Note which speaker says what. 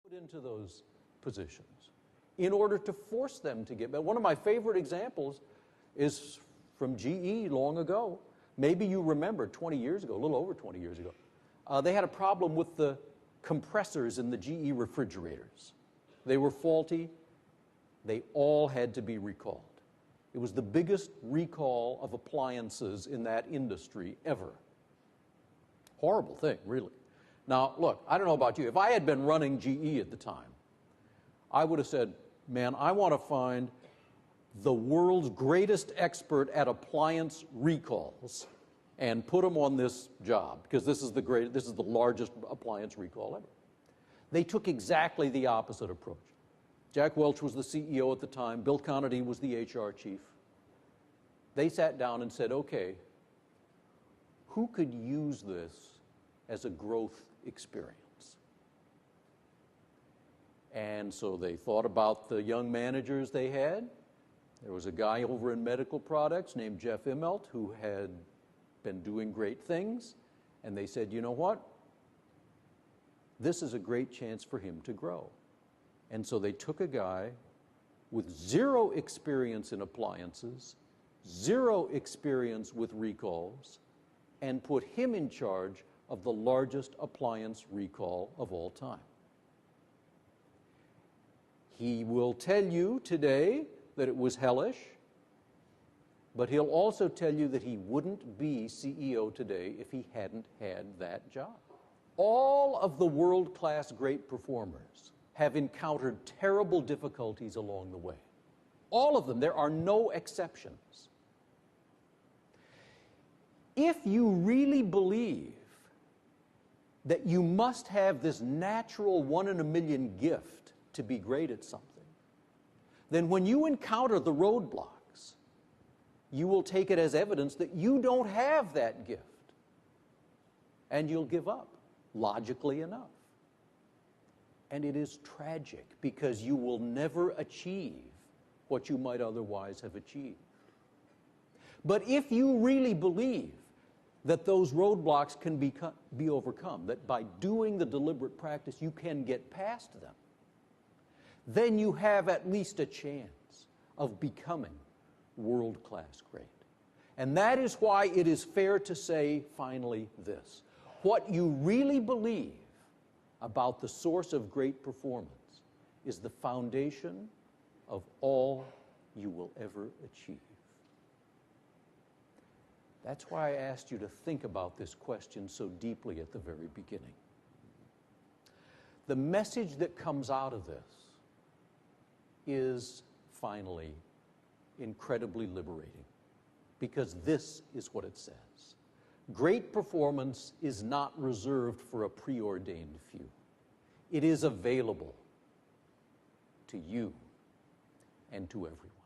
Speaker 1: put into those positions in order to force them to get better. One of my favorite examples is from GE long ago. Maybe you remember 20 years ago, a little over 20 years ago. They had a problem with the compressors in the GE refrigerators. They were faulty. They all had to be recalled. It was the biggest recall of appliances in that industry ever. Horrible thing, really. Now, look, I don't know about you. If I had been running GE at the time, I would have said, man, I want to find the world's greatest expert at appliance recalls and put him on this job, because this is the largest appliance recall ever. They took exactly the opposite approach. Jack Welch was the CEO at the time. Bill Conity was the HR chief. They sat down and said, okay, who could use this as a growth experience? And so they thought about the young managers they had. There was a guy over in medical products named Jeff Immelt who had been doing great things. And they said, you know what? This is a great chance for him to grow. And so they took a guy with zero experience in appliances, zero experience with recalls, and put him in charge of the largest appliance recall of all time. He will tell you today that it was hellish, but he'll also tell you that he wouldn't be CEO today if he hadn't had that job. All of the world-class great performers have encountered terrible difficulties along the way. All of them. There are no exceptions. If you really believe that you must have this natural one-in-a-million gift to be great at something, then when you encounter the roadblocks, you will take it as evidence that you don't have that gift. And you'll give up, logically enough. And it is tragic, because you will never achieve what you might otherwise have achieved. But if you really believe that those roadblocks can be overcome, that by doing the deliberate practice you can get past them, then you have at least a chance of becoming world-class great. And that is why it is fair to say, finally, this. What you really believe about the source of great performance is the foundation of all you will ever achieve. That's why I asked you to think about this question so deeply at the very beginning. The message that comes out of this is, finally, incredibly liberating, because this is what it says. Great performance is not reserved for a preordained few. It is available to you and to everyone.